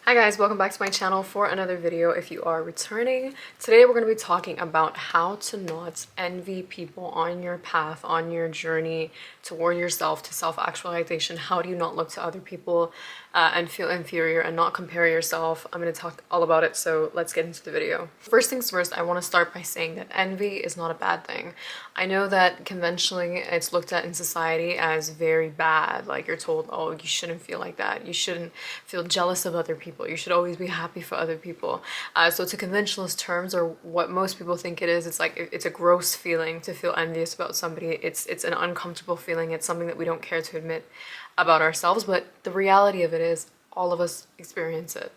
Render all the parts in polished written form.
Hi guys, welcome back to my channel for another video if you are returning. Today we're going to be talking about how to not envy people on your path, on your journey toward yourself, to self-actualization. How do you not look to other people and feel inferior and not compare yourself? I'm going to talk all about it, so let's get into the video. First things first, I want to start by saying that envy is not a bad thing. I know that conventionally it's looked at in society as very bad, like you're told, oh, you shouldn't feel like that, you shouldn't feel jealous of other people, you should always be happy for other people. So to conventionalist terms, or what most people think it is, it's like it's a gross feeling to feel envious about somebody. It's an uncomfortable feeling. It's something that we don't care to admit about ourselves, but the reality of it is all of us experience it.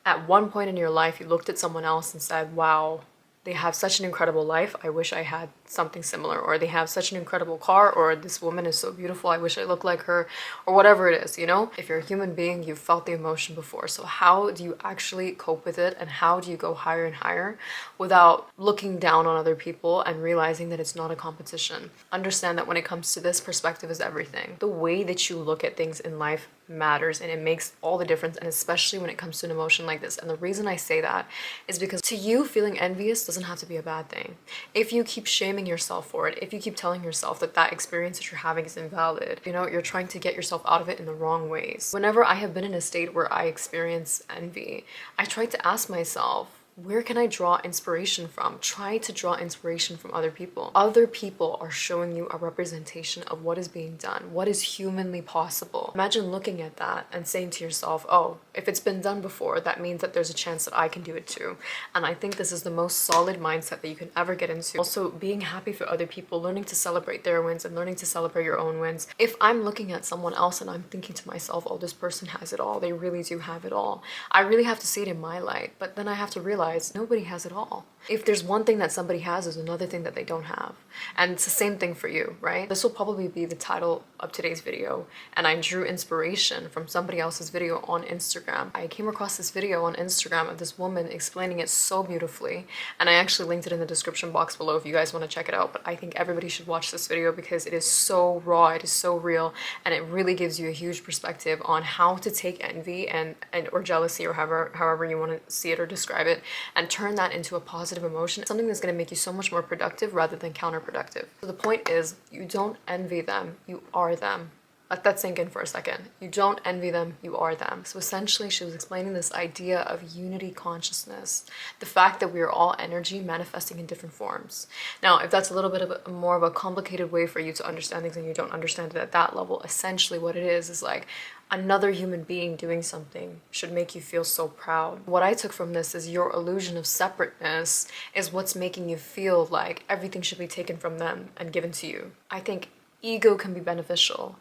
At one point in your life, you looked at someone else and said, wow, they have such an incredible life, I wish I had something similar. Or they have such an incredible car, or this woman is so beautiful, I wish I looked like her, or whatever it is, you know? If you're a human being, you've felt the emotion before. So how do you actually cope with it, and how do you go higher and higher without looking down on other people and realizing that it's not a competition? Understand that when it comes to this, perspective is everything. The way that you look at things in life matters, and it makes all the difference, and especially when it comes to an emotion like this. And the reason I say that is because to you, feeling envious doesn't have to be a bad thing. If you keep shaming yourself for it, if you keep telling yourself that that experience that you're having is invalid, you know, you're trying to get yourself out of it in the wrong ways. Whenever I have been in a state where I experience envy, I try to ask myself, where can I draw inspiration from? Try to draw inspiration from other people. Other people are showing you a representation of what is being done, what is humanly possible. Imagine looking at that and saying to yourself, oh, if it's been done before, that means that there's a chance that I can do it too. And I think this is the most solid mindset that you can ever get into. Also, being happy for other people, learning to celebrate their wins and learning to celebrate your own wins. If I'm looking at someone else and I'm thinking to myself, oh, this person has it all, they really do have it all, I really have to see it in my light. But then I have to realize nobody has it all. If there's one thing that somebody has, there's another thing that they don't have. And it's the same thing for you, right? This will probably be the title of today's video, and I drew inspiration from somebody else's video on Instagram. I came across this video on Instagram of this woman explaining it so beautifully, and I actually linked it in the description box below if you guys want to check it out. But I think everybody should watch this video because it is so raw, it is so real, and it really gives you a huge perspective on how to take envy and or jealousy, or however you want to see it or describe it, and turn that into a positive emotion, something that's going to make you so much more productive rather than counterproductive. So the point is, you don't envy them, you are them. Let that sink in for a second. You don't envy them, you are them. So essentially, she was explaining this idea of unity consciousness, the fact that we are all energy manifesting in different forms. Now, if that's a little bit of more of a complicated way for you to understand things and you don't understand it at that level, essentially what it is like another human being doing something should make you feel so proud. What I took from this is your illusion of separateness is what's making you feel like everything should be taken from them and given to you. I think ego can be beneficial,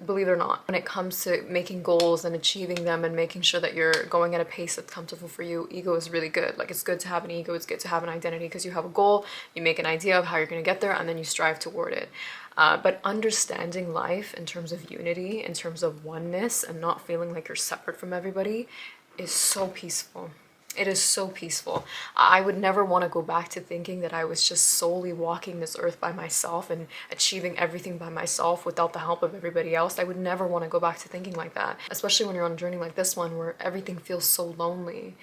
believe it or not, when it comes to making goals and achieving them and making sure that you're going at a pace that's comfortable for you. Ego is really good. Like, it's good to have an ego, it's good to have an identity, because you have a goal, you make an idea of how you're going to get there, and then you strive toward it. But understanding life in terms of unity, in terms of oneness, and not feeling like you're separate from everybody is so peaceful. It is so peaceful. I would never want to go back to thinking that I was just solely walking this earth by myself and achieving everything by myself without the help of everybody else. I would never want to go back to thinking like that, especially when you're on a journey like this one where everything feels so lonely.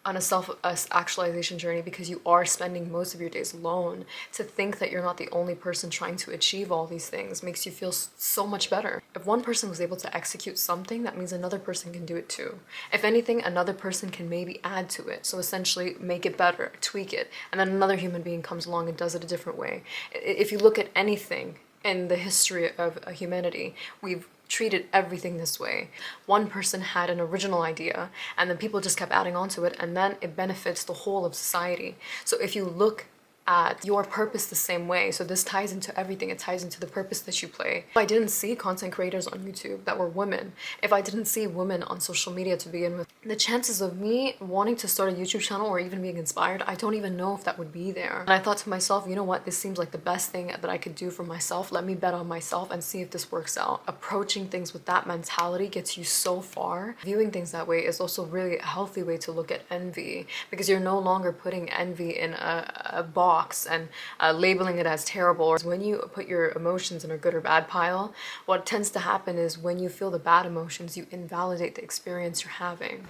On a self-actualization journey, because you are spending most of your days alone, to think that you're not the only person trying to achieve all these things makes you feel so much better. If one person was able to execute something, that means another person can do it too. If anything, another person can maybe add to it, so essentially make it better, tweak it, and then another human being comes along and does it a different way. If you look at anything in the history of humanity, we've treated everything this way. One person had an original idea, and then people just kept adding on to it, and then it benefits the whole of society. So if you look at your purpose the same way, so this ties into everything, it ties into the purpose that you play. If I didn't see content creators on YouTube that were women, if I didn't see women on social media to begin with, the chances of me wanting to start a YouTube channel or even being inspired, I don't even know if that would be there. And I thought to myself, you know what, this seems like the best thing that I could do for myself. Let me bet on myself and see if this works out. Approaching things with that mentality gets you so far. Viewing things that way is also really a healthy way to look at envy, because you're no longer putting envy in a box box and labeling it as terrible. Or when you put your emotions in a good or bad pile, what tends to happen is when you feel the bad emotions, you invalidate the experience you're having.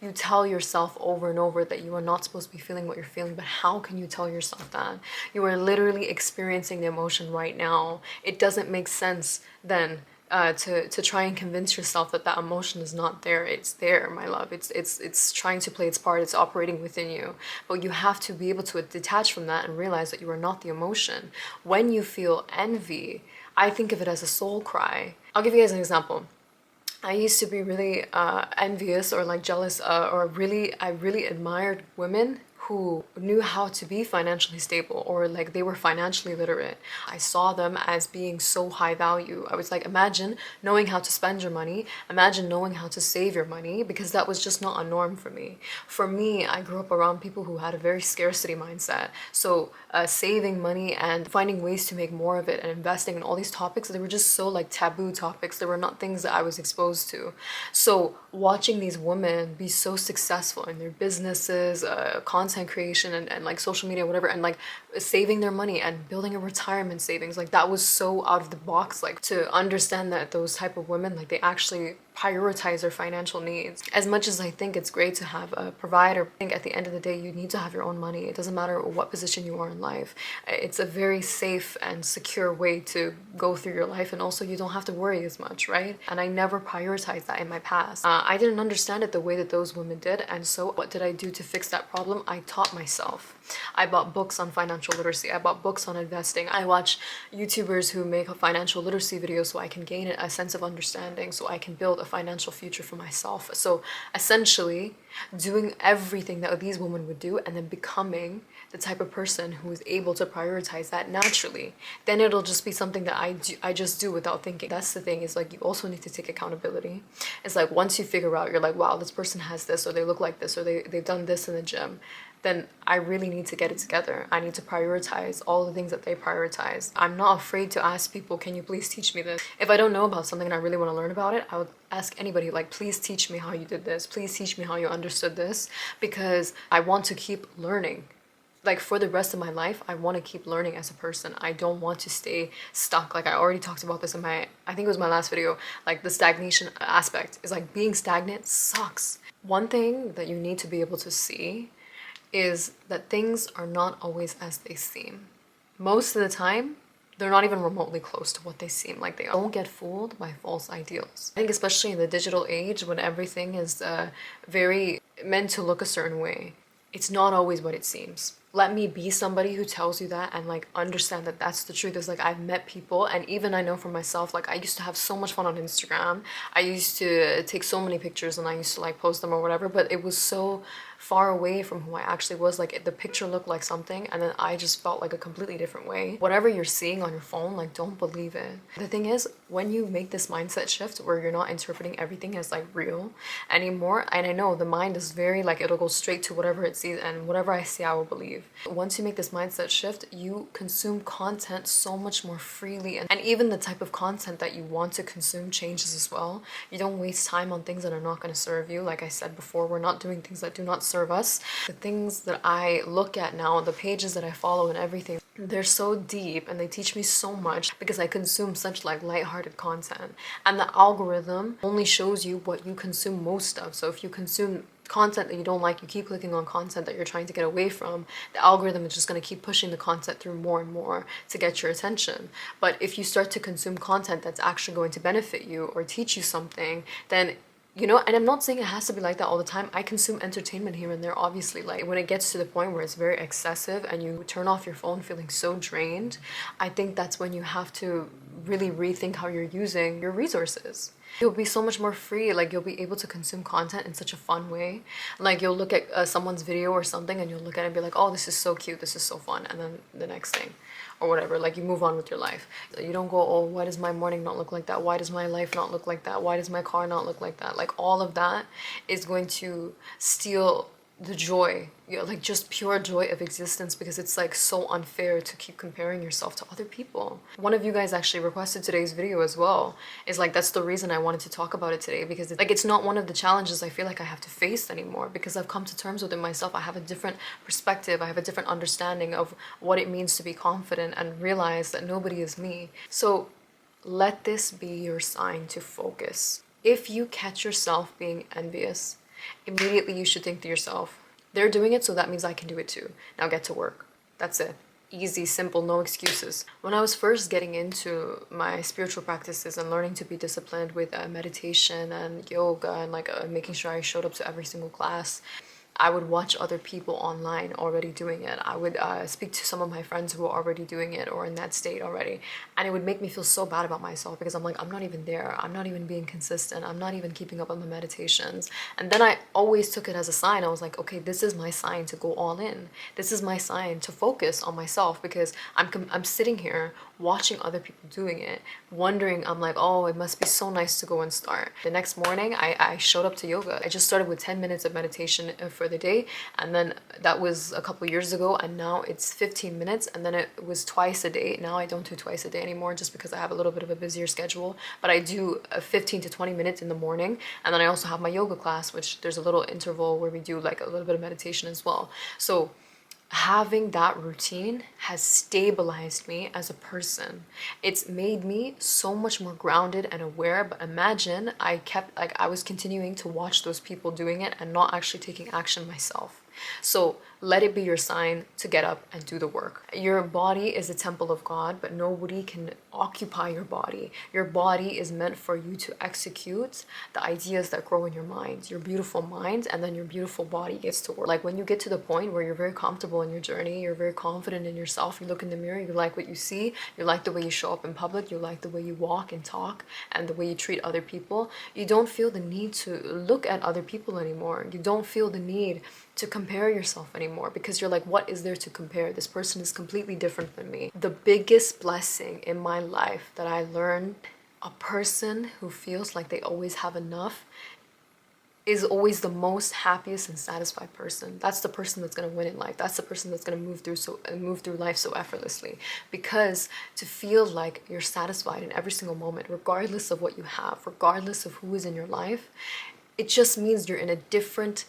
You tell yourself over and over that you are not supposed to be feeling what you're feeling, but how can you tell yourself that? You are literally experiencing the emotion right now. It doesn't make sense then to try and convince yourself that that emotion is not there. It's there, my love. It's trying to play its part. It's operating within you. But you have to be able to detach from that and realize that you are not the emotion. When you feel envy, I think of it as a soul cry. I'll give you guys an example. I used to be really envious or like jealous I really admired women who knew how to be financially stable, or like they were financially literate. I saw them as being so high value. I was like, imagine knowing how to spend your money, imagine knowing how to save your money, because that was just not a norm for me. For me, I grew up around people who had a very scarcity mindset. So saving money and finding ways to make more of it and investing in all these topics, they were just so like taboo topics. They were not things that I was exposed to. So watching these women be so successful in their businesses, content creation and like social media, whatever, and like saving their money and building a retirement savings, like that was so out of the box. Like to understand that those type of women, like they actually prioritize their financial needs. As much as I think it's great to have a provider, I think at the end of the day you need to have your own money. It doesn't matter what position you are in life. It's a very safe and secure way to go through your life, and also you don't have to worry as much, right? And I never prioritized that in my past. I didn't understand it the way that those women did, and so what did I do to fix that problem? I taught myself. I bought books on financial literacy. I bought books on investing. I watch YouTubers who make a financial literacy videos so I can gain a sense of understanding, so I can build a financial future for myself. So essentially doing everything that these women would do and then becoming the type of person who is able to prioritize that naturally. Then it'll just be something that I just do without thinking. That's the thing, is like you also need to take accountability. It's like once you figure out, you're like, wow, this person has this, or they look like this, or they've done this in the gym, then I really need to get it together. I need to prioritize all the things that they prioritize. I'm not afraid to ask people, can you please teach me this? If I don't know about something and I really want to learn about it, I would ask anybody, like, please teach me how you did this. Please teach me how you understood this, because I want to keep learning. Like for the rest of my life, I want to keep learning as a person. I don't want to stay stuck. Like I already talked about this in I think it was my last video, like the stagnation aspect is like being stagnant sucks. One thing that you need to be able to see is that things are not always as they seem. Most of the time, they're not even remotely close to what they seem like they are. Don't get fooled by false ideals. I think especially in the digital age, when everything is very meant to look a certain way, it's not always what it seems. Let me be somebody who tells you that and like understand that that's the truth. Is like I've met people, and even I know for myself, like I used to have so much fun on Instagram. I used to take so many pictures and I used to like post them or whatever, but it was so far away from who I actually was. Like the picture looked like something and then I just felt like a completely different way. Whatever you're seeing on your phone, like don't believe it. The thing is, when you make this mindset shift where you're not interpreting everything as like real anymore, and I know the mind is very like, it'll go straight to whatever it sees, and whatever I see I will believe. Once you make this mindset shift, you consume content so much more freely, and even the type of content that you want to consume changes as well. You don't waste time on things that are not going to serve you. Like I said before, we're not doing things that do not serve us. The things that I look at now, the pages that I follow and everything, they're so deep and they teach me so much because I consume such like lighthearted content, and the algorithm only shows you what you consume most of. So if you consume content that you don't like, you keep clicking on content that you're trying to get away from, the algorithm is just going to keep pushing the content through more and more to get your attention. But if you start to consume content that's actually going to benefit you or teach you something, then you know, and I'm not saying it has to be like that all the time. I consume entertainment here and there, obviously. Like when it gets to the point where it's very excessive and you turn off your phone feeling so drained, I think that's when you have to really rethink how you're using your resources. You'll be so much more free. Like you'll be able to consume content in such a fun way. Like you'll look at someone's video or something and you'll look at it and be like, oh, this is so cute, this is so fun, and then the next thing or whatever, like you move on with your life. You don't go, oh, why does my morning not look like that? Why does my life not look like that? Why does my car not look like that? Like all of that is going to steal the joy, like just pure joy of existence, because it's like so unfair to keep comparing yourself to other people. One of you guys actually requested today's video as well. Is like, that's the reason I wanted to talk about it today, because it's not one of the challenges I feel like I have to face anymore, because I've come to terms with it myself. I have a different perspective, I have a different understanding of what it means to be confident, and realize that nobody is me. So let this be your sign to focus. If you catch yourself being envious, immediately you should think to yourself, they're doing it, so that means I can do it too. Now get to work. That's it. Easy, simple, no excuses. When I was first getting into my spiritual practices and learning to be disciplined with meditation and yoga, and like making sure I showed up to every single class, I would watch other people online already doing it. I would speak to some of my friends who were already doing it or in that state already. And it would make me feel so bad about myself, because I'm like, I'm not even there. I'm not even being consistent. I'm not even keeping up on the meditations. And then I always took it as a sign. I was like, okay, this is my sign to go all in. This is my sign to focus on myself, because I'm sitting here watching other people doing it, wondering, I'm like, oh, it must be so nice to go and start. The next morning, I showed up to yoga. I just started with 10 minutes of meditation for the day, and then that was a couple years ago, and now it's 15 minutes, and then it was twice a day. Now I don't do twice a day anymore, just because I have a little bit of a busier schedule, but I do 15 to 20 minutes in the morning, and then I also have my yoga class, which there's a little interval where we do like a little bit of meditation as well. So having that routine has stabilized me as a person. It's made me so much more grounded and aware. But imagine I was continuing to watch those people doing it and not actually taking action myself. So let it be your sign to get up and do the work. Your body is a temple of God, but nobody can occupy your body. Your body is meant for you to execute the ideas that grow in your mind, your beautiful mind, and then your beautiful body gets to work. Like when you get to the point where you're very comfortable in your journey, you're very confident in yourself, you look in the mirror, you like what you see, you like the way you show up in public, you like the way you walk and talk, and the way you treat other people, you don't feel the need to look at other people anymore. You don't feel the need to compare yourself anymore, because you're like, what is there to compare? This person is completely different than me. The biggest blessing in my life that I learned, a person who feels like they always have enough is always the most happiest and satisfied person. That's the person that's going to win in life. That's the person that's going to move through life so effortlessly. Because to feel like you're satisfied in every single moment, regardless of what you have, regardless of who is in your life, it just means you're on a different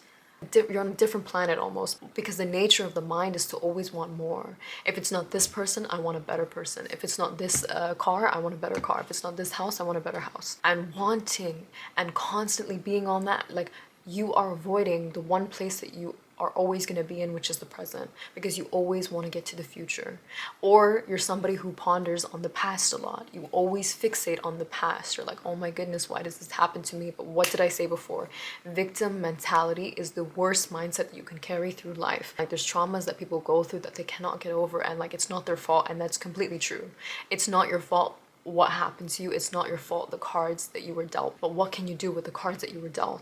planet almost, because the nature of the mind is to always want more. If it's not this person, I want a better person. If it's not this car, I want a better car. If it's not this house, I want a better house. And wanting and constantly being on that, like, you are avoiding the one place that you are always going to be in, which is the present, because you always want to get to the future. Or you're somebody who ponders on the past a lot. You always fixate on the past. You're like, oh my goodness, why does this happen to me? But what did I say before? Victim mentality is the worst mindset that you can carry through life. Like, there's traumas that people go through that they cannot get over, and like, it's not their fault, and that's completely true. It's not your fault what happened to you. It's not your fault the cards that you were dealt. But what can you do with the cards that you were dealt?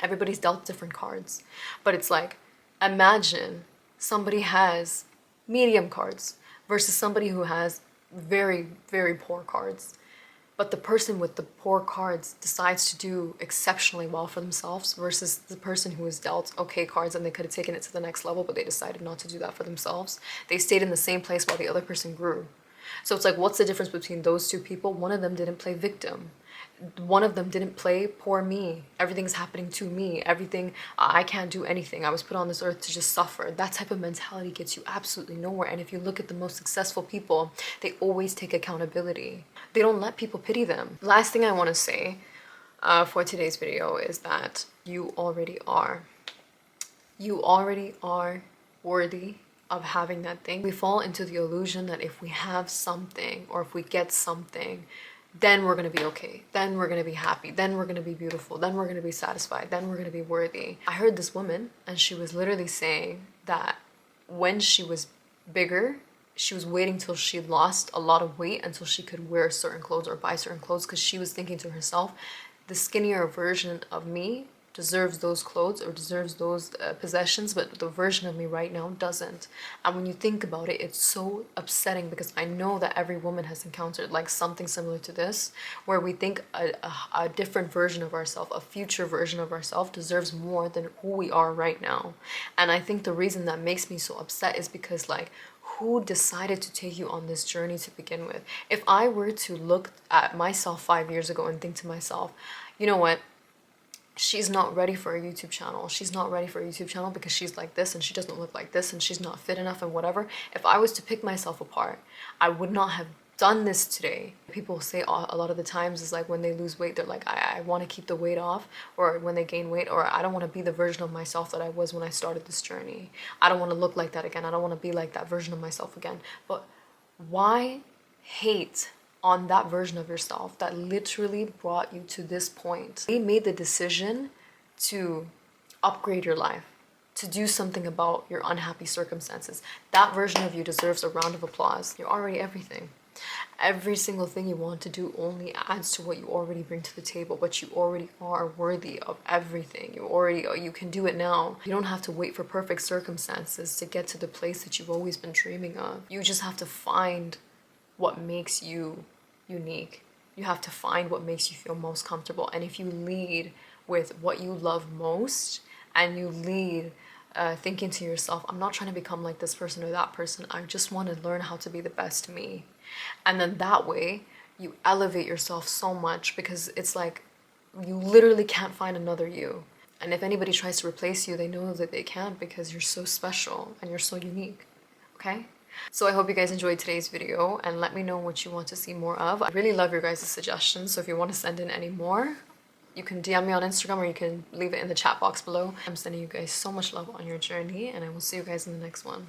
Everybody's dealt different cards. But it's like, imagine somebody has medium cards versus somebody who has very, very poor cards. But the person with the poor cards decides to do exceptionally well for themselves versus the person who was dealt okay cards and they could have taken it to the next level, but they decided not to do that for themselves. They stayed in the same place while the other person grew. So it's like, what's the difference between those two people? One of them didn't play victim. One of them didn't play poor me. Everything's happening to me. Everything, I can't do anything. I was put on this earth to just suffer. That type of mentality gets you absolutely nowhere. And if you look at the most successful people, they always take accountability. They don't let people pity them. Last thing I want to say for today's video is that you already are. You already are worthy of having that thing. We fall into the illusion that if we have something or if we get something, then we're going to be okay. Then we're going to be happy. Then we're going to be beautiful. Then we're going to be satisfied. Then we're going to be worthy. I heard this woman and she was literally saying that when she was bigger, she was waiting till she lost a lot of weight until she could wear certain clothes or buy certain clothes, because she was thinking to herself, the skinnier version of me deserves those clothes or deserves those possessions, but the version of me right now doesn't. And when you think about it, it's so upsetting because I know that every woman has encountered like something similar to this, where we think a different version of ourselves, a future version of ourselves deserves more than who we are right now. And I think the reason that makes me so upset is because like, who decided to take you on this journey to begin with? If I were to look at myself 5 years ago and think to myself, you know what? She's not ready for a YouTube channel. She's not ready for a YouTube channel because she's like this and she doesn't look like this and she's not fit enough and whatever. If I was to pick myself apart, I would not have done this today. People say a lot of the times is like when they lose weight, they're like, I want to keep the weight off, or when they gain weight, or I don't want to be the version of myself that I was when I started this journey. I don't want to look like that again. I don't want to be like that version of myself again. But why hate on that version of yourself that literally brought you to this point? They made the decision to upgrade your life, to do something about your unhappy circumstances. That version of you deserves a round of applause. You're already everything. Every single thing you want to do only adds to what you already bring to the table, but you already are worthy of everything. You can do it now. You don't have to wait for perfect circumstances to get to the place that you've always been dreaming of. You just have to find what makes you unique. You have to find what makes you feel most comfortable. And if you lead with what you love most, and you lead thinking to yourself, I'm not trying to become like this person or that person. I just want to learn how to be the best me. And then that way you elevate yourself so much, because it's like you literally can't find another you. And if anybody tries to replace you, they know that they can't, because you're so special and you're so unique. Okay? So I hope you guys enjoyed today's video, and let me know what you want to see more of. I really love your guys' suggestions, so if you want to send in any more, you can DM me on Instagram or you can leave it in the chat box below. I'm sending you guys so much love on your journey, and I will see you guys in the next one.